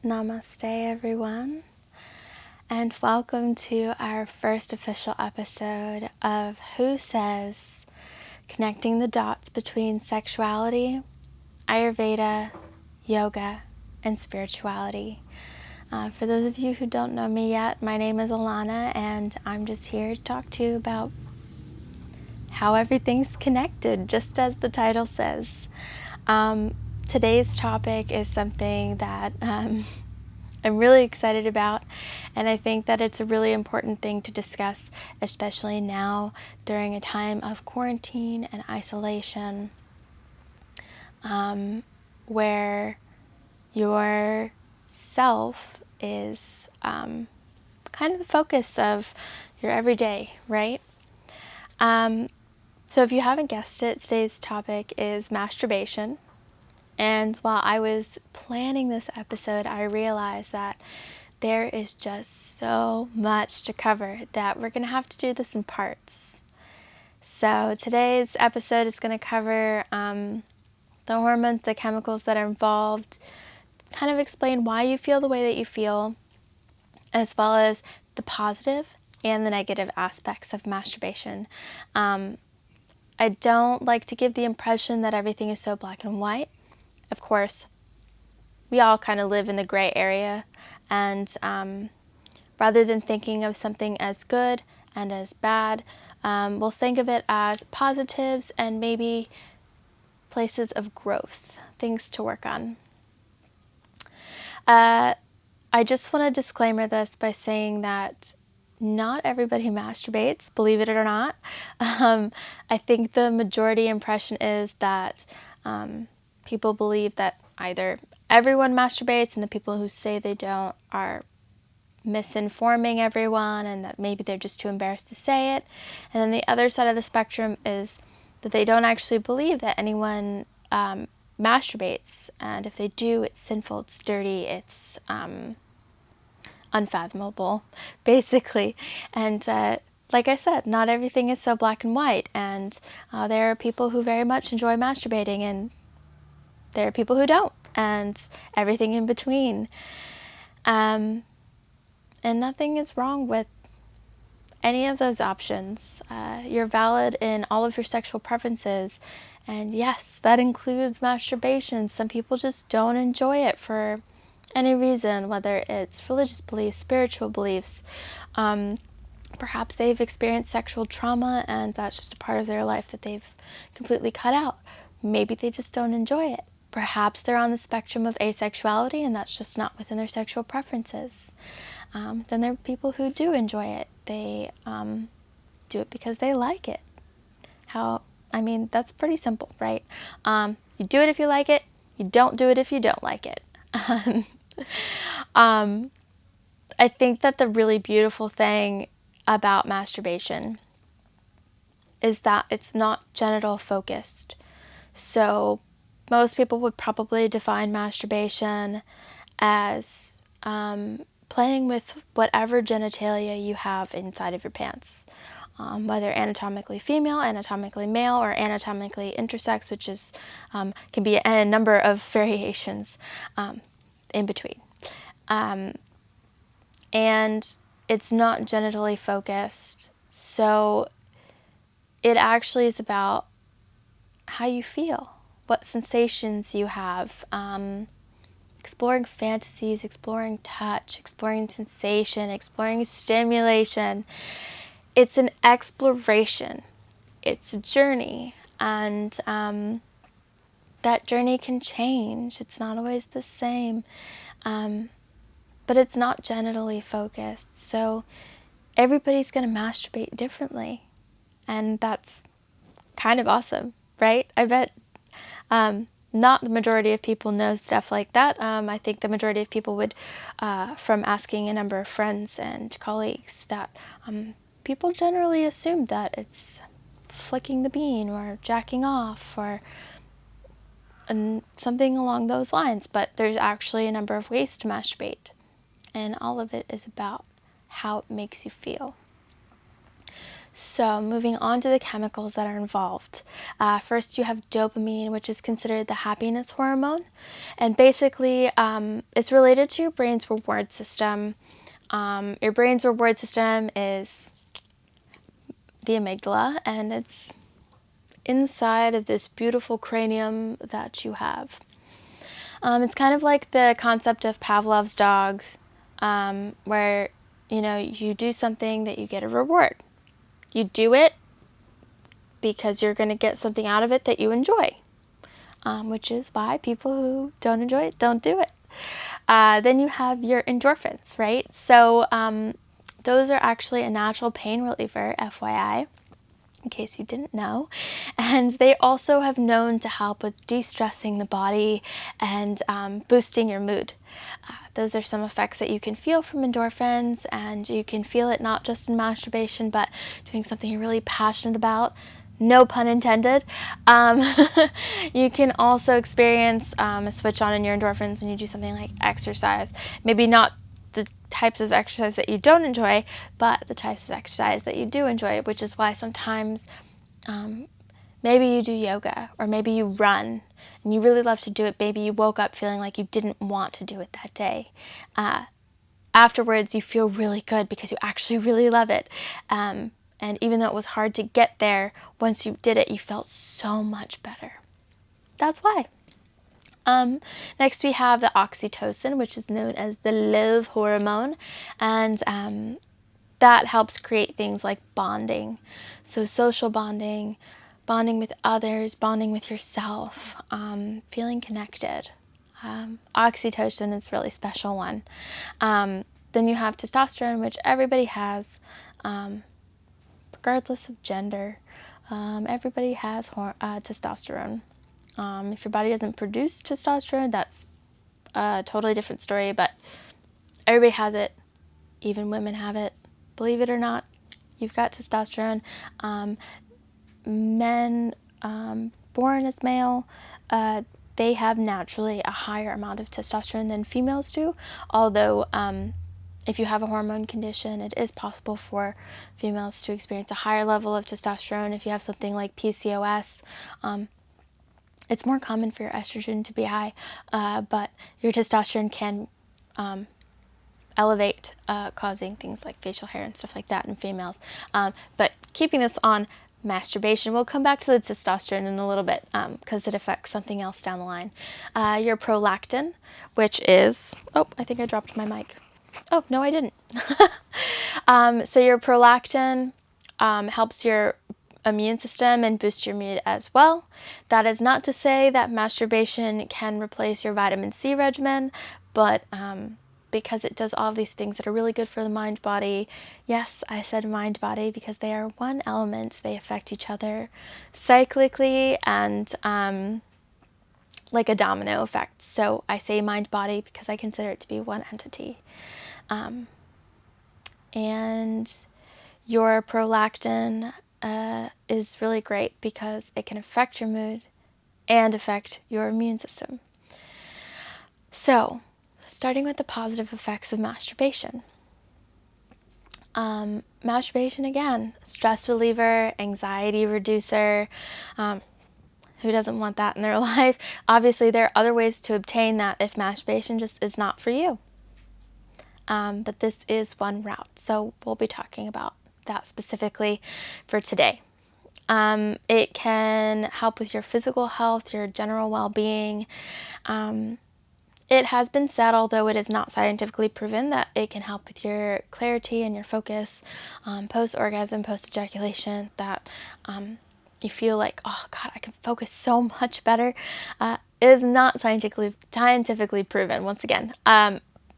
Namaste, everyone, and welcome to our first official episode of Who Says? Connecting the dots between sexuality, Ayurveda, yoga, and spirituality. For those of you who don't know me yet, my name is Alana, and I'm just here to talk to you about how everything's connected, just as the title says. Today's topic is something that I'm really excited about, and I think that it's a really important thing to discuss, especially now during a time of quarantine and isolation, where your self is kind of the focus of your everyday, right? So if you haven't guessed it, today's topic is masturbation. And while I was planning this episode, I realized that there is just so much to cover that we're going to have to do this in parts. So today's episode is going to cover the hormones, the chemicals that are involved, kind of explain why you feel the way that you feel, as well as the positive and the negative aspects of masturbation. I don't like to give the impression that everything is so black and white. Of course, we all kind of live in the gray area, and rather than thinking of something as good and as bad, we'll think of it as positives and maybe places of growth, things to work on. I just want to disclaimer this by saying that not everybody masturbates, believe it or not. I think the majority impression is that people believe that either everyone masturbates and the people who say they don't are misinforming everyone, and that maybe they're just too embarrassed to say it. And then the other side of the spectrum is that they don't actually believe that anyone masturbates, and if they do, it's sinful, it's dirty, it's unfathomable, basically. And like I said, not everything is so black and white, and there are people who very much enjoy masturbating, and there are people who don't, and everything in between. And nothing is wrong with any of those options. You're valid in all of your sexual preferences, and yes, that includes masturbation. Some people just don't enjoy it for any reason, whether it's religious beliefs, spiritual beliefs. Perhaps they've experienced sexual trauma and that's just a part of their life that they've completely cut out. Maybe they just don't enjoy it. Perhaps they're on the spectrum of asexuality and that's just not within their sexual preferences. Then there are people who do enjoy it. They do it because they like it. That's pretty simple, right? You do it if you like it. You don't do it if you don't like it. I think that the really beautiful thing about masturbation is that it's not genital focused. So most people would probably define masturbation as playing with whatever genitalia you have inside of your pants, whether anatomically female, anatomically male, or anatomically intersex, which is can be a number of variations in between. And it's not genitally focused, so it actually is about how you feel, what sensations you have, exploring fantasies, exploring touch, exploring sensation, exploring stimulation. It's an exploration. It's a journey, and that journey can change. It's not always the same. But it's not genitally focused, so everybody's going to masturbate differently, and that's kind of awesome, right? I bet not the majority of people know stuff like that. I think the majority of people would, from asking a number of friends and colleagues, that people generally assume that it's flicking the bean or jacking off or something along those lines, but there's actually a number of ways to masturbate. And all of it is about how it makes you feel. So moving on to the chemicals that are involved. First, you have dopamine, which is considered the happiness hormone. And basically, it's related to your brain's reward system. Your brain's reward system is the amygdala, and it's inside of this beautiful cranium that you have. It's kind of like the concept of Pavlov's dogs, where, you do something that you get a reward. You do it because you're going to get something out of it that you enjoy, which is why people who don't enjoy it don't do it. Then you have your endorphins, right? So those are actually a natural pain reliever, FYI, in case you didn't know. And they also have known to help with de-stressing the body and boosting your mood. Those are some effects that you can feel from endorphins, and you can feel it not just in masturbation, but doing something you're really passionate about. No pun intended. You can also experience a switch on in your endorphins when you do something like exercise. Maybe not the types of exercise that you don't enjoy, but the types of exercise that you do enjoy, which is why sometimes maybe you do yoga, or maybe you run and you really love to do it. Maybe you woke up feeling like you didn't want to do it that day. Afterwards, you feel really good because you actually really love it. And even though it was hard to get there, once you did it, you felt so much better. That's why. Next, we have the oxytocin, which is known as the love hormone. And that helps create things like bonding. So social bonding, bonding with others, bonding with yourself, feeling connected. Oxytocin is a really special one. Then you have testosterone, which everybody has, regardless of gender. Everybody has testosterone. If your body doesn't produce testosterone, that's a totally different story, but everybody has it. Even women have it. Believe it or not, you've got testosterone. Men born as male, they have naturally a higher amount of testosterone than females do, although if you have a hormone condition, it is possible for females to experience a higher level of testosterone. If you have something like PCOS, it's more common for your estrogen to be high, but your testosterone can elevate, causing things like facial hair and stuff like that in females. But keeping this on masturbation, we'll come back to the testosterone in a little bit because it affects something else down the line. Your prolactin, which is, oh, I think I dropped my mic. Oh, no, I didn't. So your prolactin helps your immune system and boost your mood as well. That is not to say that masturbation can replace your vitamin C regimen, but because it does all of these things that are really good for the mind body. Yes, I said mind body because they are one element. They affect each other cyclically and like a domino effect. So I say mind body because I consider it to be one entity. And your prolactin is really great because it can affect your mood and affect your immune system. So, starting with the positive effects of masturbation. Masturbation, again, stress reliever, anxiety reducer. Who doesn't want that in their life? Obviously, there are other ways to obtain that if masturbation just is not for you. But this is one route, so we'll be talking about that specifically for today. It can help with your physical health, your general well-being. It has been said, although it is not scientifically proven, that it can help with your clarity and your focus post-orgasm, post-ejaculation, that you feel like, oh God, I can focus so much better. It is not scientifically proven, once again.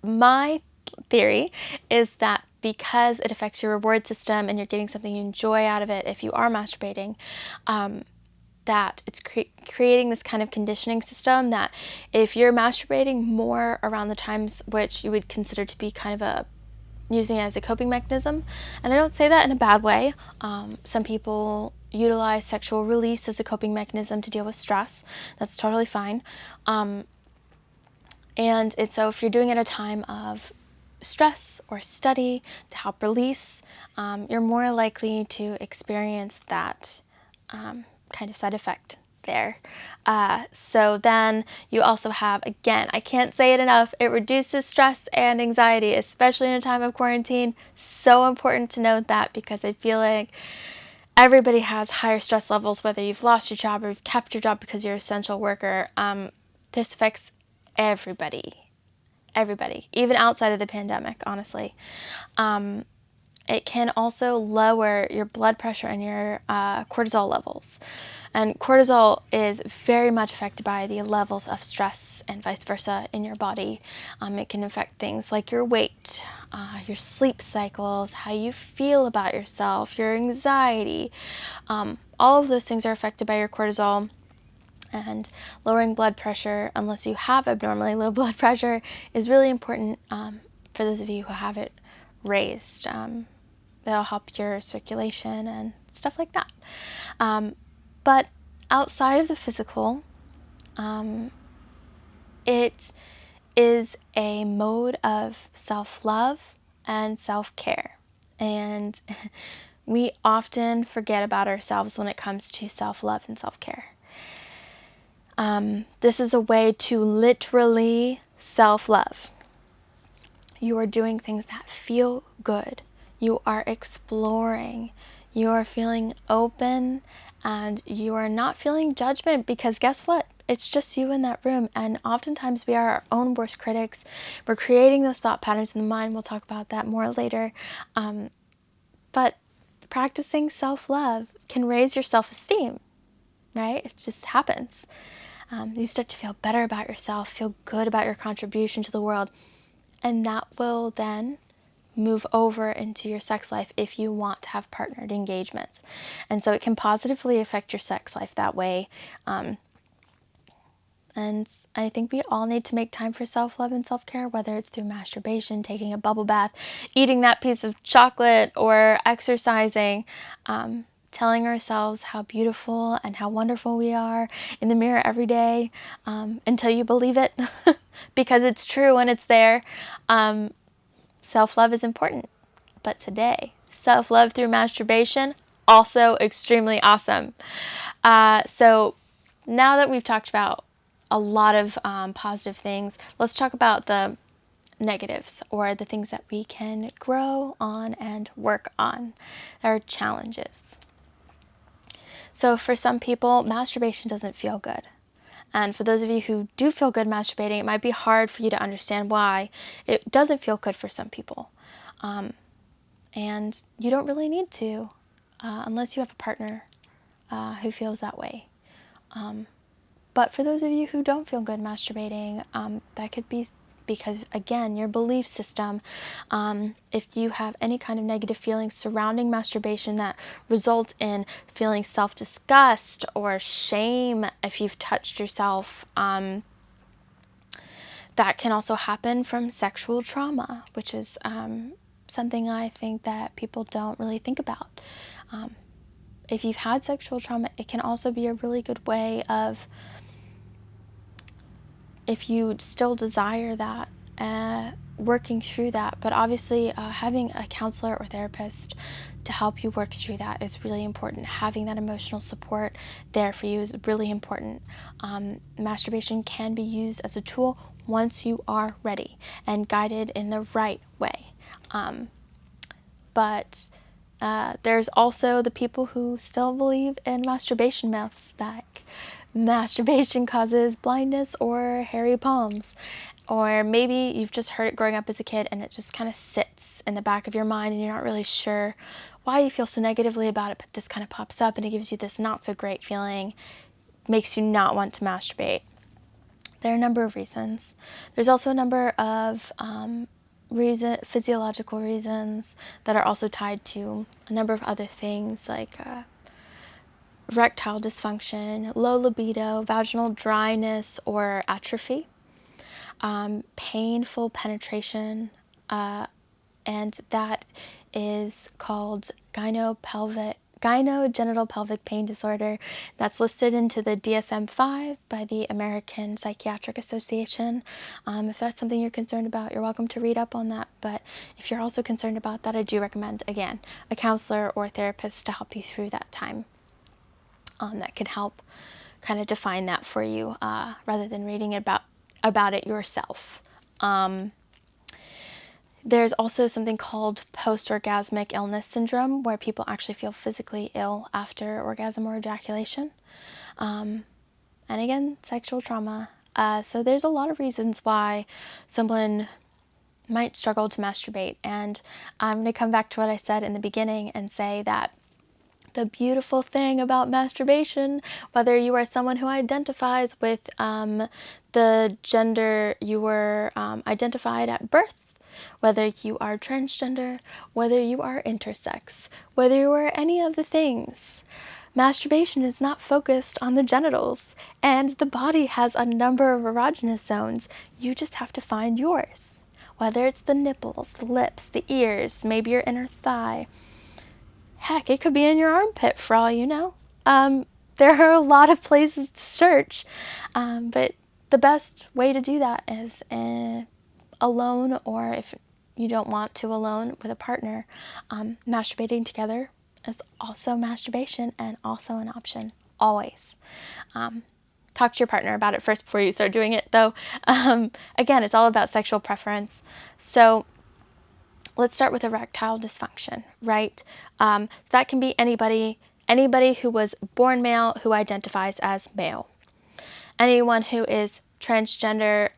My theory is that because it affects your reward system and you're getting something you enjoy out of it if you are masturbating, that it's creating this kind of conditioning system that if you're masturbating more around the times which you would consider to be kind of using it as a coping mechanism, and I don't say that in a bad way. Some people utilize sexual release as a coping mechanism to deal with stress. That's totally fine. And so if you're doing it at a time of stress or study to help release, you're more likely to experience that kind of side effect there. So then you also have, again, I can't say it enough, it reduces stress and anxiety, especially in a time of quarantine. So important to note that, because I feel like everybody has higher stress levels, whether you've lost your job or you've kept your job because you're an essential worker. This affects everybody, even outside of the pandemic, honestly. It can also lower your blood pressure and your cortisol levels. And cortisol is very much affected by the levels of stress and vice versa in your body. It can affect things like your weight, your sleep cycles, how you feel about yourself, your anxiety. All of those things are affected by your cortisol. And lowering blood pressure, unless you have abnormally low blood pressure, is really important for those of you who have it raised. That'll help your circulation and stuff like that. But outside of the physical, it is a mode of self-love and self-care. And we often forget about ourselves when it comes to self-love and self-care. This is a way to literally self-love. You are doing things that feel good. You are exploring. You are feeling open, and you are not feeling judgment, because guess what? It's just you in that room. And oftentimes we are our own worst critics. We're creating those thought patterns in the mind. We'll talk about that more later. But practicing self-love can raise your self-esteem, right? It just happens. You start to feel better about yourself, feel good about your contribution to the world, and that will then move over into your sex life if you want to have partnered engagements. And so it can positively affect your sex life that way. And I think we all need to make time for self-love and self-care, whether it's through masturbation, taking a bubble bath, eating that piece of chocolate, or exercising. Telling ourselves how beautiful and how wonderful we are in the mirror every day, until you believe it, because it's true and it's there. Self-love is important. But today, self-love through masturbation, also extremely awesome. So now that we've talked about a lot of positive things, let's talk about the negatives, or the things that we can grow on and work on. There are challenges. So for some people, masturbation doesn't feel good. And for those of you who do feel good masturbating, it might be hard for you to understand why it doesn't feel good for some people. And you don't really need to, unless you have a partner who feels that way. But for those of you who don't feel good masturbating, that could be because, again, your belief system, if you have any kind of negative feelings surrounding masturbation that result in feeling self-disgust or shame if you've touched yourself, that can also happen from sexual trauma, which is something I think that people don't really think about. If you've had sexual trauma, it can also be a really good way of, if you still desire that, working through that. But obviously having a counselor or therapist to help you work through that is really important. Having that emotional support there for you is really important. Masturbation can be used as a tool once you are ready and guided in the right way. But there's also the people who still believe in masturbation myths, that masturbation causes blindness or hairy palms. Or maybe you've just heard it growing up as a kid and it just kind of sits in the back of your mind and you're not really sure why you feel so negatively about it, but this kind of pops up and it gives you this not so great feeling, makes you not want to masturbate. There are a number of reasons. There's also a number of physiological reasons that are also tied to a number of other things, like erectile dysfunction, low libido, vaginal dryness or atrophy, painful penetration, and that is called gynopelvic gynogenital pelvic pain disorder. That's listed into the DSM-5 by the American Psychiatric Association. If that's something you're concerned about, you're welcome to read up on that. But if you're also concerned about that, I do recommend, again, a counselor or therapist to help you through that time. That can help kind of define that for you rather than reading about it yourself. There's also something called post-orgasmic illness syndrome, where people actually feel physically ill after orgasm or ejaculation. And again, sexual trauma. So there's a lot of reasons why someone might struggle to masturbate. And I'm going to come back to what I said in the beginning and say that the beautiful thing about masturbation, whether you are someone who identifies with the gender you were identified at birth, whether you are transgender, whether you are intersex, whether you are any of the things, masturbation is not focused on the genitals, and the body has a number of erogenous zones. You just have to find yours. Whether it's the nipples, the lips, the ears, maybe your inner thigh. Heck, it could be in your armpit for all you know. There are a lot of places to search, but the best way to do that is alone, or if you don't want to alone with a partner. Masturbating together is also masturbation and also an option, always. Talk to your partner about it first before you start doing it, though. Again, it's all about sexual preference. So let's start with erectile dysfunction, right? So that can be anybody who was born male who identifies as male. Anyone who is transgender,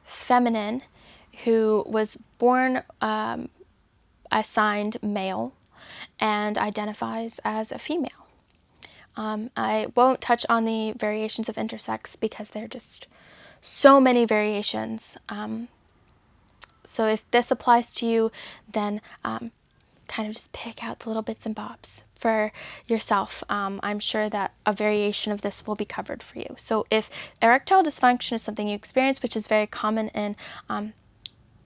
feminine, who was born assigned male and identifies as a female. I won't touch on the variations of intersex because there are just so many variations. So if this applies to you, then kind of just pick out the little bits and bobs for yourself. I'm sure that a variation of this will be covered for you. So if erectile dysfunction is something you experience, which is very common in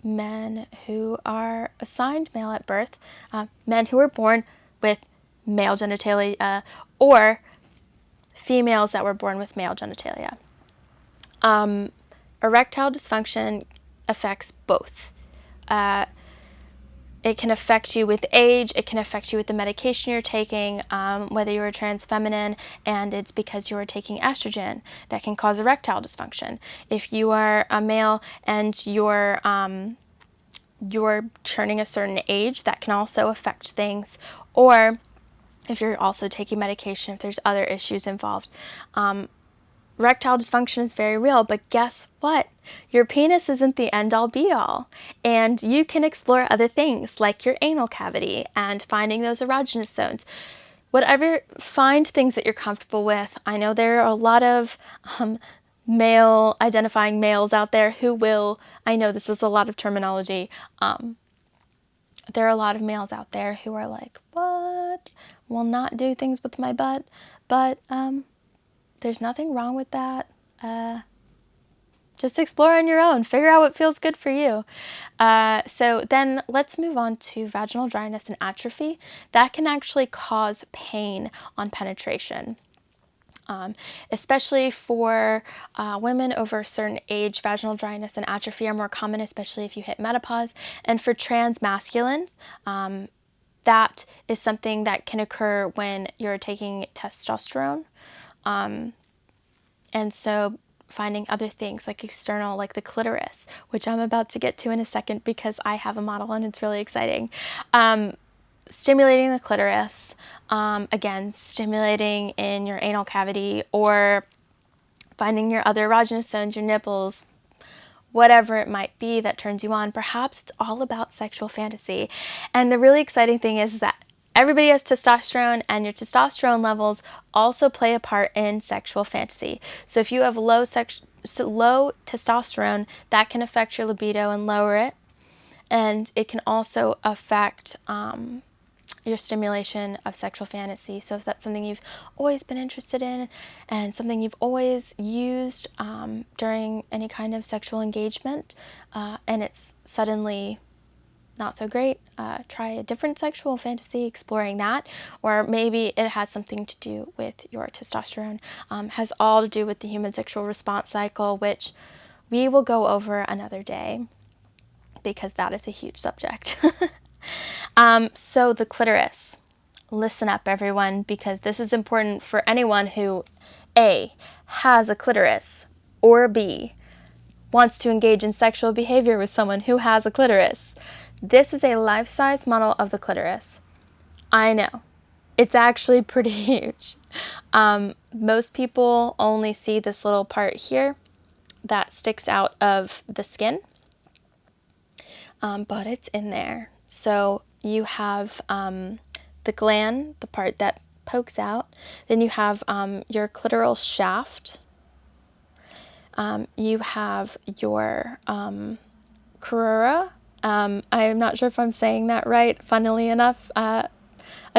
men who are assigned male at birth, men who were born with male genitalia, or females that were born with male genitalia. Erectile dysfunction affects both. It can affect you with age, it can affect you with the medication you're taking, whether you're trans feminine and it's because you're taking estrogen, that can cause erectile dysfunction. If you are a male and you're turning a certain age, that can also affect things. Or if you're also taking medication, if there's other issues involved. Erectile dysfunction is very real, but guess what? Your penis isn't the end-all be-all, and you can explore other things like your anal cavity and finding those erogenous zones. Find things that you're comfortable with. I know there are a lot of male identifying males out there who will, I know this is a lot of terminology, there are a lot of males out there who are like, what? Will not do things with my butt, but there's nothing wrong with that. Just explore on your own. Figure out what feels good for you. So then let's move on to vaginal dryness and atrophy. That can actually cause pain on penetration. Especially for women over a certain age, vaginal dryness and atrophy are more common, especially if you hit menopause. And for trans masculines, that is something that can occur when you're taking testosterone. And so finding other things like external, like the clitoris, which I'm about to get to in a second because I have a model and it's really exciting. Stimulating the clitoris, again, stimulating in your anal cavity, or finding your other erogenous zones, your nipples, whatever it might be that turns you on. Perhaps it's all about sexual fantasy. And the really exciting thing is that everybody has testosterone, and your testosterone levels also play a part in sexual fantasy. So if you have low testosterone, that can affect your libido and lower it. And it can also affect your stimulation of sexual fantasy. So if that's something you've always been interested in and something you've always used during any kind of sexual engagement, and it's suddenly not so great. Try a different sexual fantasy, exploring that, or maybe it has something to do with your testosterone. Has all to do with the human sexual response cycle, which we will go over another day because that is a huge subject. So the clitoris. Listen up, everyone, because this is important for anyone who A, has a clitoris, or B, wants to engage in sexual behavior with someone who has a clitoris. This is a life-size model of the clitoris. I know. It's actually pretty huge. Most people only see this little part here that sticks out of the skin, but it's in there. So you have the gland, the part that pokes out. Then you have your clitoral shaft. You have your crura. I'm not sure if I'm saying that right. Funnily enough, I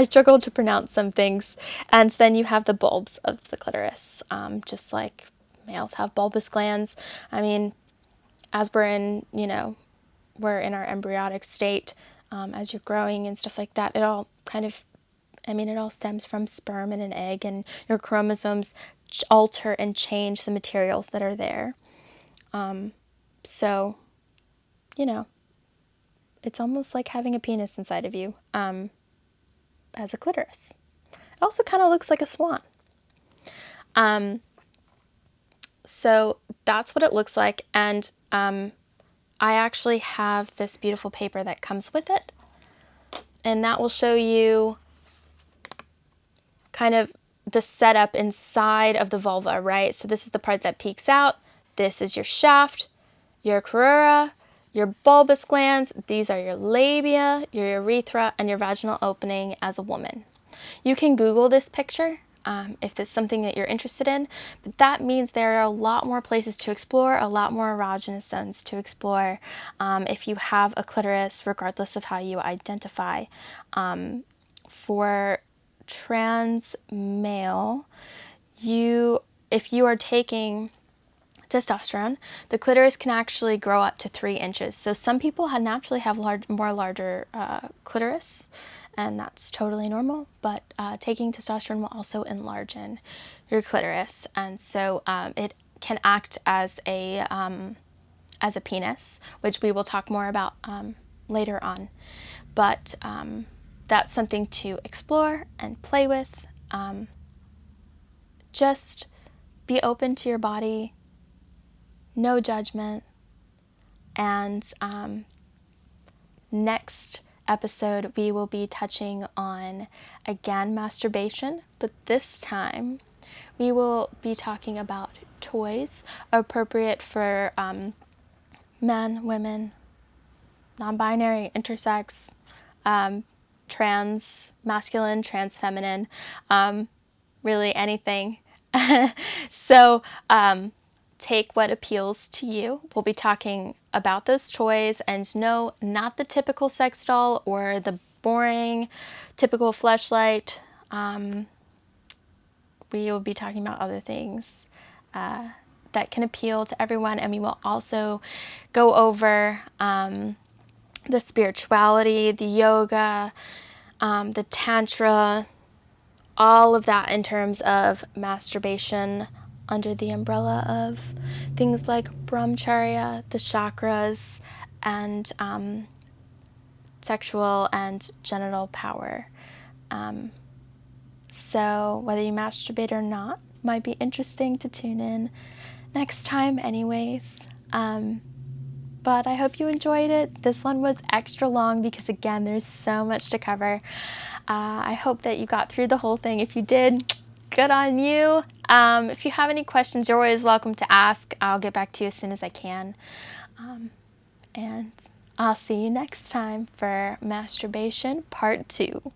struggle to pronounce some things. And then you have the bulbs of the clitoris, just like males have bulbous glands. I mean, as we're in, we're in our embryonic state, as you're growing and stuff like that, it all kind of, it all stems from sperm and an egg, and your chromosomes alter and change the materials that are there. So, it's almost like having a penis inside of you, as a clitoris. It also kind of looks like a swan. So that's what it looks like, and I actually have this beautiful paper that comes with it, and that will show you kind of the setup inside of the vulva, right? So this is the part that peeks out. This is your shaft, your crura, your bulbous glands. These are your labia, your urethra, and your vaginal opening as a woman. You can Google this picture if it's something that you're interested in, but that means there are a lot more places to explore, a lot more erogenous zones to explore if you have a clitoris, regardless of how you identify. For trans male, if you are taking testosterone, the clitoris can actually grow up to 3 inches. So some people naturally have larger clitoris, and that's totally normal, but taking testosterone will also enlarge your clitoris, and so it can act as a penis, which we will talk more about later on. But that's something to explore and play with. Just be open to your body, no judgment, and next episode we will be touching on, again, masturbation, but this time we will be talking about toys appropriate for men, women, non-binary, intersex, trans masculine, trans feminine, really anything. So take what appeals to you. We'll be talking about those toys, and no, not the typical sex doll or the boring typical fleshlight. We will be talking about other things that can appeal to everyone, and we will also go over the spirituality, the yoga, the tantra, all of that in terms of masturbation under the umbrella of things like brahmacharya, the chakras, and sexual and genital power. So whether you masturbate or not might be interesting to tune in next time anyways. But I hope you enjoyed it. This one was extra long because, again, there's so much to cover. I hope that you got through the whole thing. If you did, good on you. If you have any questions, you're always welcome to ask. I'll get back to you as soon as I can. And I'll see you next time for Masturbation Part 2.